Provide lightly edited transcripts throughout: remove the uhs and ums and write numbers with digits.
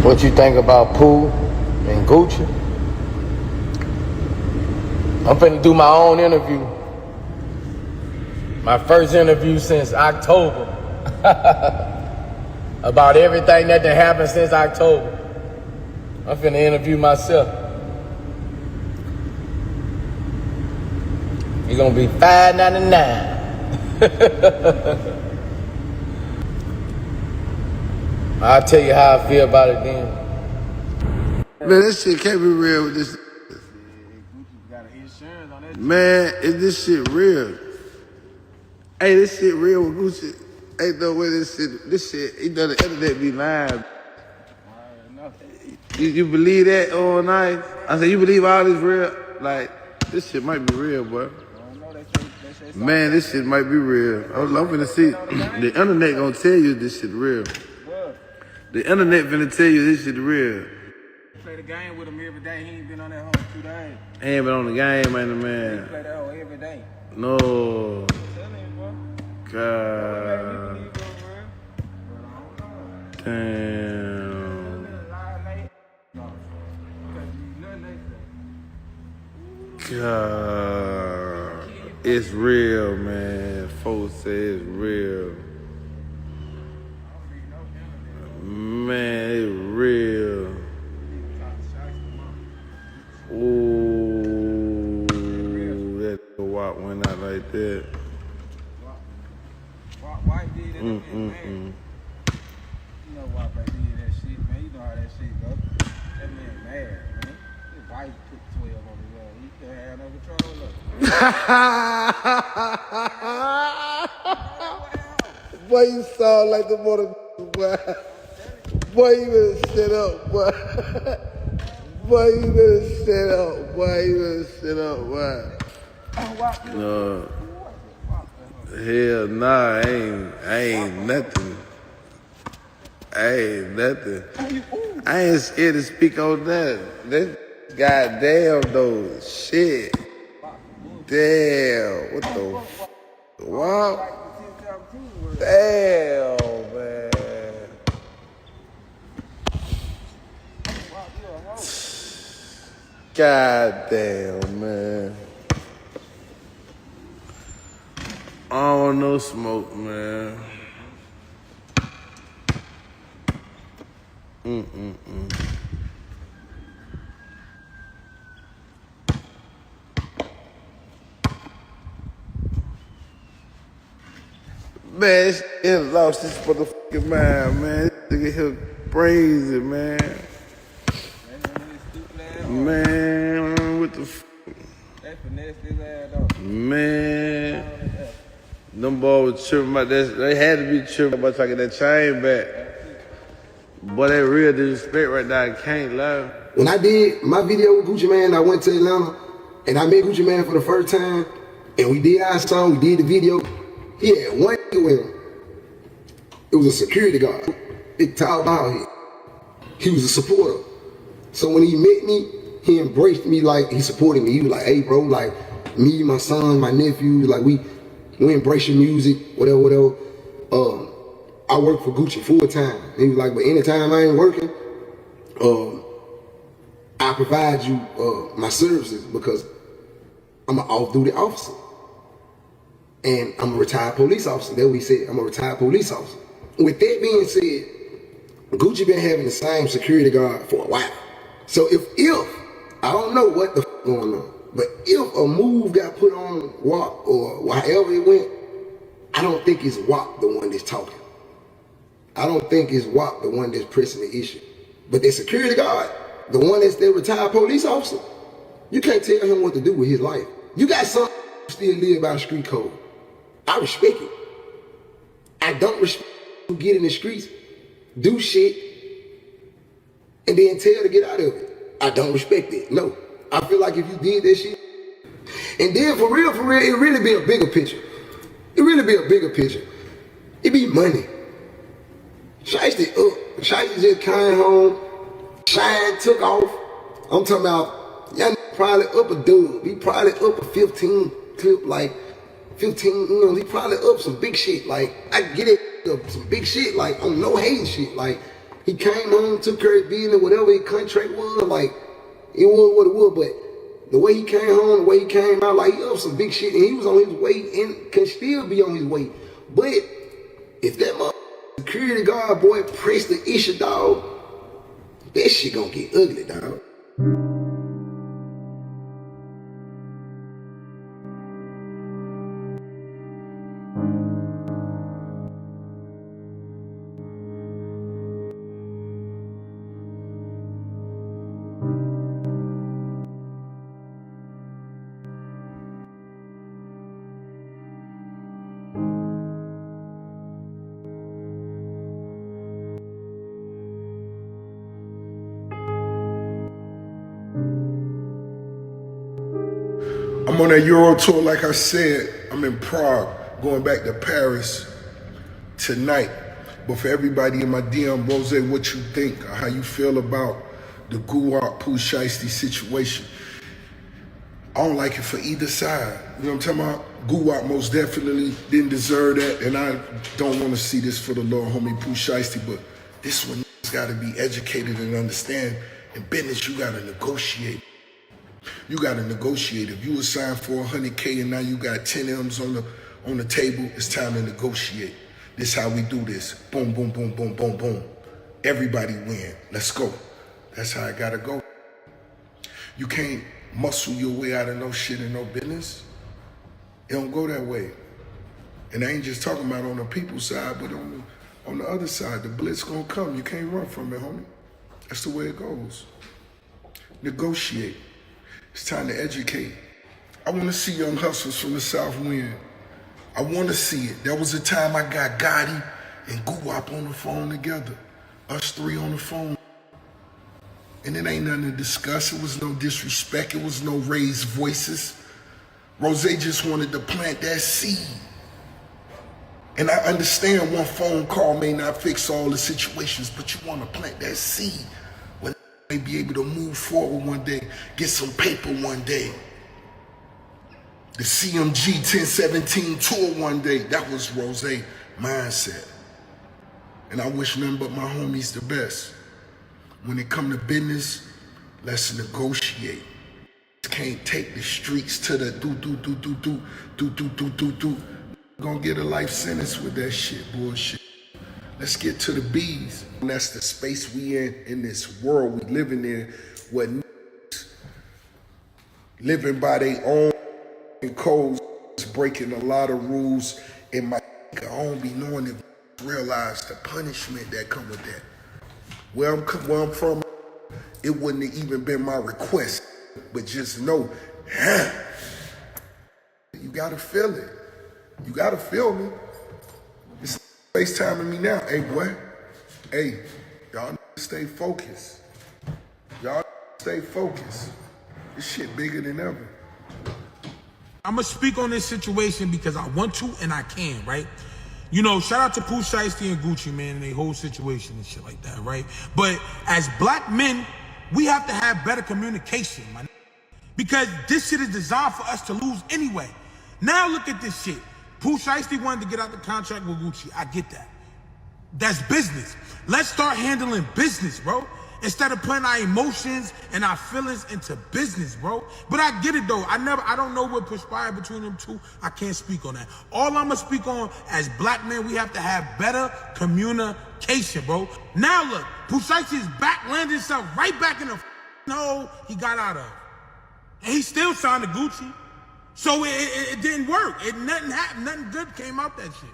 What you think about Pooh and Gucci? I'm finna do my own interview. My first interview since October. About everything that done happened since October. I'm finna interview myself. It's gonna be $5.99. I'll tell you how I feel about it then. Man, this shit can't be real with this. Man, is this shit real? Hey, this shit real with Gucci. Ain't no way this shit, he done the internet be lying. You believe that all night? I said, you believe all this real? Like, this shit might be real, boy. Man, this shit might be real. I'm finna see. The internet gonna tell you this shit real. The internet finna tell you this shit real. Play the game with him every day. He ain't been on that hoe 2 days. He ain't been on the game, man. He play that hoe every day. No. Tell him, bro. God. Damn. God. It's real, man. Folks say it's real. Man, it's real. Ooh, that walk went out like that. Why did that? Man? You know why they did that shit, man. You know how that shit go. That man mad, man. His wife took 12 on the wall. He can't have no control of it. Boy, you sound like the mother, boy. Boy, you better shut up, boy. Boy, you better shut up, boy. You better shut up, boy. No. Hell nah, I ain't nothing. I ain't scared to speak on that. That goddamn though, shit. Damn, what the wow? Damn, man. God damn, man. I don't want no smoke, man. Man, this nigga lost his motherfucking mind, man. This nigga here crazy, man. Man, what the f? That finesse his ass off. Man. Them boys was tripping about that. They had to be tripping about taking that chain back. Boy, that real disrespect right now, I can't lie. When I did my video with Gucci Mane, I went to Atlanta and I met Gucci Mane for the first time. And we did our song, we did the video. He had one nigga with him. It was a security guard. Big tall bald head. He was a supporter. So when he met me, he embraced me like he supported me. He was like, hey bro, like me, my son, my nephew, like we embrace your music, whatever. I work for Gucci full time. He was like, but anytime I ain't working, I provide you my services because I'm an off-duty officer. And I'm a retired police officer. That's what he said. I'm a retired police officer. With that being said, Gucci been having the same security guard for a while. So if I don't know what the f going on, but if a move got put on WAP or however it went, I don't think it's WAP the one that's talking. I don't think it's WAP the one that's pressing the issue. But the security guard, the one that's the retired police officer, you can't tell him what to do with his life. You got some who still live by the street code. I respect it. I don't respect who get in the streets, do shit, and then tell to get out of it. I don't respect it. No. I feel like if you did that shit, and then for real, it really be a bigger picture. It really be a bigger picture. It be money. Shiesty up. Shiesty just came home. Shine took off. I'm talking about, y'all probably up a dub. He probably up a 15 clip, like 15, he probably up some big shit. Like, I get it, some big shit, like on no hating shit. Like, He came home, took care of his business, whatever his contract was, like, it was what it was, but the way he came home, the way he came out, like, he up some big shit, and he was on his way, and can still be on his way. But if that security guard, boy, press the issue, dog, that shit gonna get ugly, dog. I'm on a Euro tour, like I said. I'm in Prague, going back to Paris tonight. But for everybody in my DM, Rose, what you think, or how you feel about the Guwap Pooh Shiesty situation? I don't like it for either side. You know what I'm talking about? Guwap most definitely didn't deserve that, and I don't want to see this for the little homie Pooh Shiesty, but this one got to be educated and understand. In business, you got to negotiate. You got to negotiate. If you were signed for 100K and now you got 10 M's on the table, it's time to negotiate. This how we do this. Boom, boom, boom, boom, boom, boom. Everybody win. Let's go. That's how it got to go. You can't muscle your way out of no shit and no business. It don't go that way. And I ain't just talking about on the people's side, but on the other side, the blitz gonna come. You can't run from it, homie. That's the way it goes. Negotiate. It's time to educate. I want to see young hustlers from the South win. I want to see it. There was a time I got Gotti and Guwap on the phone together. Us three on the phone. And it ain't nothing to discuss. It was no disrespect. It was no raised voices. Rose just wanted to plant that seed. And I understand one phone call may not fix all the situations, but you want to plant that seed. May be able to move forward one day, get some paper one day. The CMG 1017 tour one day, that was Rose mindset. And I wish nothing but my homies the best. When it come to business, let's negotiate. Can't take the streets to the do. Gonna get a life sentence with that shit, bullshit. Let's get to the B's. And that's the space we in this world we living in, where living by their own codes, breaking a lot of rules. And my I don't be knowing if realize the punishment that come with that. Where I'm from, it wouldn't have even been my request, but just know, you gotta feel it. You gotta feel me. It's FaceTiming me now. Hey, boy. Hey, y'all stay focused. Y'all stay focused. This shit bigger than ever. I'm gonna speak on this situation because I want to and I can, right? You know, shout out to Pooh Shiesty and Gucci, man, and their whole situation and shit like that, right? But as black men, we have to have better communication, man. Because this shit is designed for us to lose anyway. Now look at this shit. Pooh Shiesty wanted to get out the contract with Gucci. I get that. That's business. Let's start handling business, bro. Instead of putting our emotions and our feelings into business, bro. But I get it though. I don't know what perspired between them two. I can't speak on that. All I'm gonna speak on, as black men, we have to have better communication, bro. Now look, Pooh Shiesty is back, landing himself right back in the hole he got out of. And he still signed to Gucci. So it didn't work. Nothing happened. Nothing good came out that shit.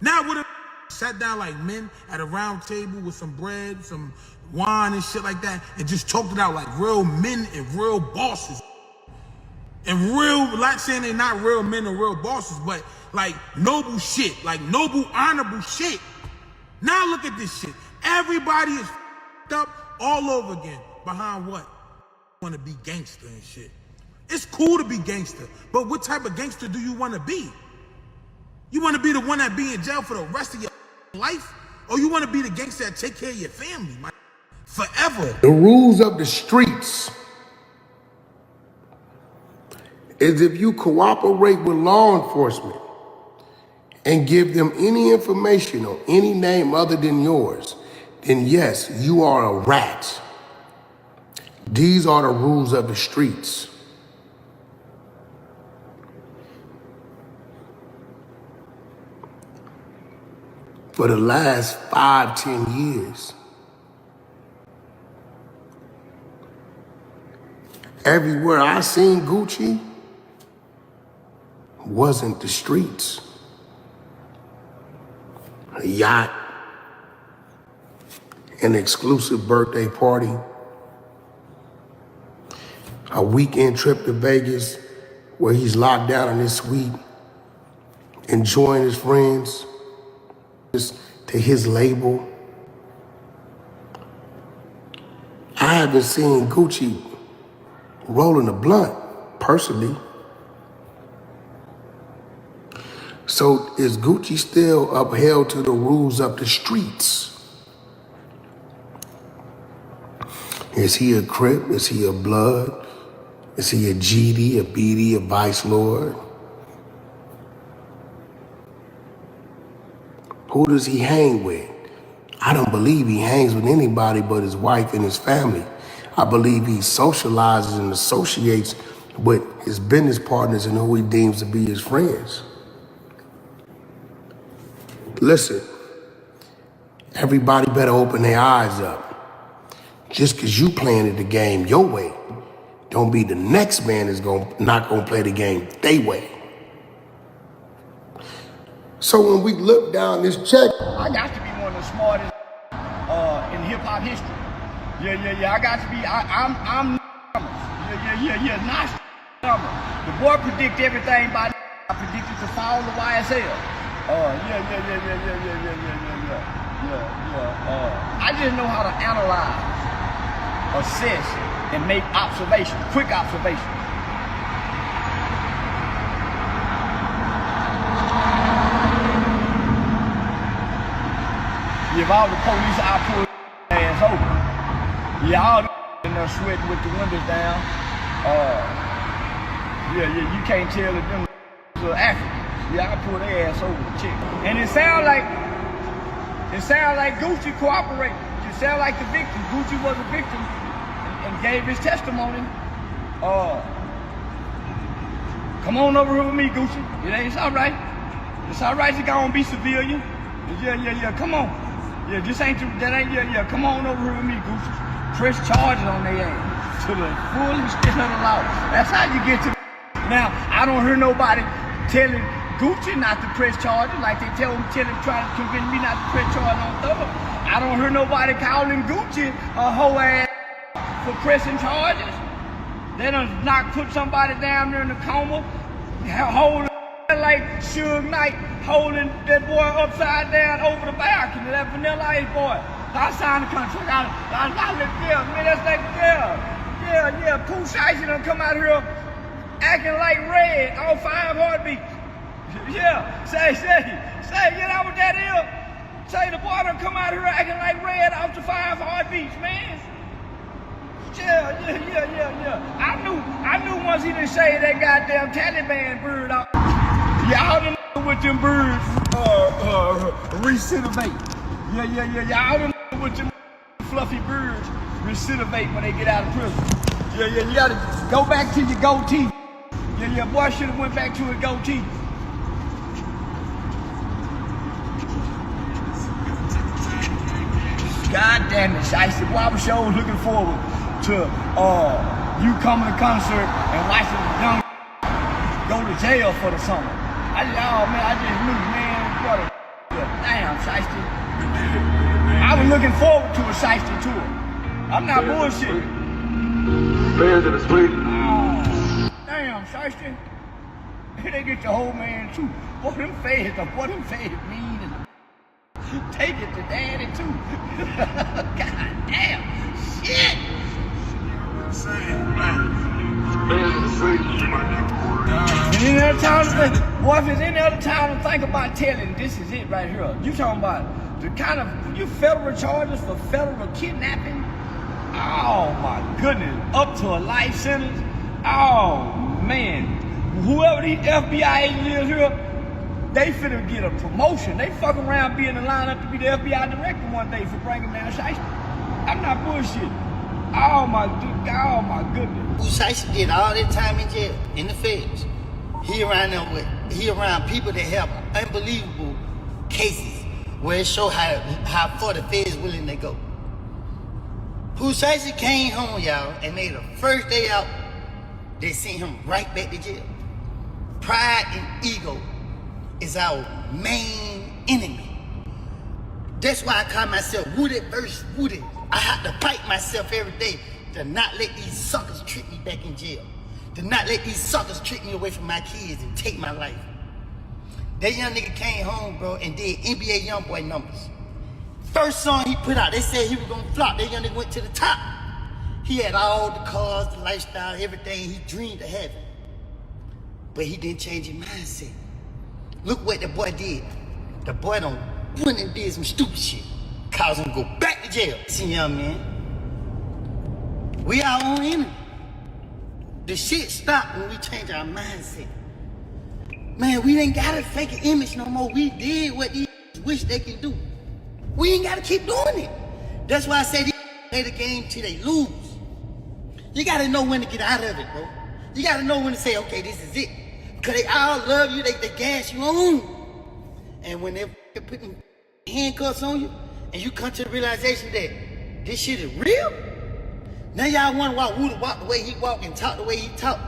Now would have sat down like men at a round table with some bread, some wine and shit like that, and just talked it out like real men and real bosses. And real, like saying they're not real men or real bosses, but like noble shit, like noble, honorable shit. Now look at this shit. Everybody is up all over again. Behind what? Want to be gangster and shit. It's cool to be gangster, but what type of gangster do you want to be? You want to be the one that be in jail for the rest of your life? Or you want to be the gangster that take care of your family, man? Forever. The rules of the streets is if you cooperate with law enforcement and give them any information or any name other than yours, then yes, you are a rat. These are the rules of the streets. For the last 5, 10 years, everywhere I seen Gucci wasn't the streets. A yacht, an exclusive birthday party, a weekend trip to Vegas where he's locked down in his suite, enjoying his friends, to his label. I haven't seen Gucci rolling a blunt, personally. So is Gucci still upheld to the rules of the streets? Is he a Crip? Is he a Blood? Is he a GD, a BD, a Vice Lord? Who does he hang with? I don't believe he hangs with anybody but his wife and his family. I believe he socializes and associates with his business partners and who he deems to be his friends. Listen, everybody better open their eyes up. Just because you playing the game your way, don't be the next man is not gonna play the game they way. So when we look down this check, I got to be one of the smartest in hip hop history. Yeah. I got to be. I'm not number. The boy predict everything by. I predicted to fall to YSL. I just know how to analyze, assess, and make observations, quick observations. If all the police, I pull ass over. Yeah, all the in there sweating with the windows down. You can't tell if them are African. Yeah, I pull their ass over the chick. And it sound like Gucci cooperated. It sound like the victim. Gucci was a victim and gave his testimony. Come on over here with me, Gucci. It's all right. It's all right to go and be civilian. Yeah, come on. Yeah, come on over here with me, Gucci. Press charges on their ass to the full extent of the law. That's how you get to. Now, I don't hear nobody telling Gucci not to press charges like they try to convince me not to press charges on Thug. I don't hear nobody calling Gucci a hoe ass for pressing charges. They done put somebody down there in the coma, holding like Suge Knight holding that boy upside down over the balcony, that Vanilla Ice boy. I signed the contract. I look there, man, that's like, yeah. Pooh Shiesty done come out here acting like Red, all 5 heartbeats. Yeah, say, you know what that is? Say the boy done come out here acting like Red off the 5 heartbeats, man. Yeah. I knew once he done shaved that goddamn Taliban bird off. Y'all done with them birds recidivate. Yeah. Y'all done with them fluffy birds recidivate when they get out of prison. Yeah. You gotta go back to your goatee. Yeah. Boy should have went back to his goatee. God damn it, Shiesty. Boy, I was sure looking forward to you coming to concert and watching the young go to jail for the summer. I just knew, man, what a damn, Shiesty. I was looking forward to a Shiesty tour. I'm not bullshitting. Fans in the street. Oh, damn, Shiesty. Here they get the whole man too. What them feds mean and take it to daddy too. God damn, shit. And any other time, boy, if it's any other time to think about telling, this is it right here. You talking about the kind of, you federal charges for federal kidnapping? Oh my goodness, up to a life sentence? Oh man, whoever these FBI agents is here, they finna get a promotion. They fuck around being in line up to be the FBI director one day for bringing down Shiesty. I'm not bullshitting. Oh my goodness. Pooh Shiesty did all that time in jail, in the feds. He around people that have unbelievable cases where it show how far the feds willing to go. Pooh Shiesty came home, y'all, and made the first day out, they sent him right back to jail. Pride and ego is our main enemy. That's why I call myself wounded versus wounded. I have to fight myself every day to not let these suckers trick me back in jail. To not let these suckers trick me away from my kids and take my life. That young nigga came home, bro, and did NBA YoungBoy numbers. First song he put out, they said he was gonna flop. That young nigga went to the top. He had all the cars, the lifestyle, everything he dreamed of having. But he didn't change his mindset. Look what the boy did. The boy done went and did some stupid shit. Caused him to go back to jail. See, young man, we our own enemy. The shit stopped when we change our mindset. Man, we ain't gotta fake an image no more. We did what these wish they can do. We ain't gotta keep doing it. That's why I say these play the game till they lose. You gotta know when to get out of it, bro. You gotta know when to say, okay, this is it. Cause they all love you, they gas you on. And when they're putting handcuffs on you, and you come to the realization that this shit is real, now y'all wonder why Woody walk the way he walk and talk the way he talk.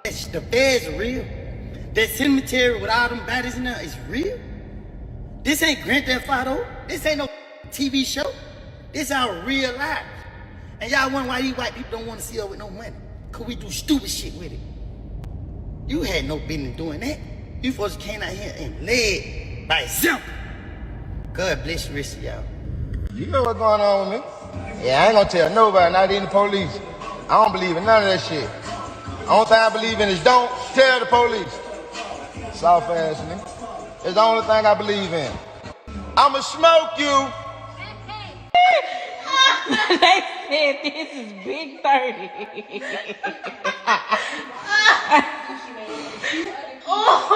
The feds are real. That cemetery with all them bodies in there is real. This ain't Grand Theft Auto. This ain't no TV show. This our real life. And y'all wonder why these white people don't want to see us with no money. Cause we do stupid shit with it. You had no business doing that. You folks came out here and led by example. God bless the rest of y'all. You know what's going on with me? Yeah, I ain't gonna tell nobody, not even the police. I don't believe in none of that shit. Only thing I believe in is don't tell the police. Soft ass nigga. It's the only thing I believe in. I'ma smoke you. They said this is Big 30. Oh.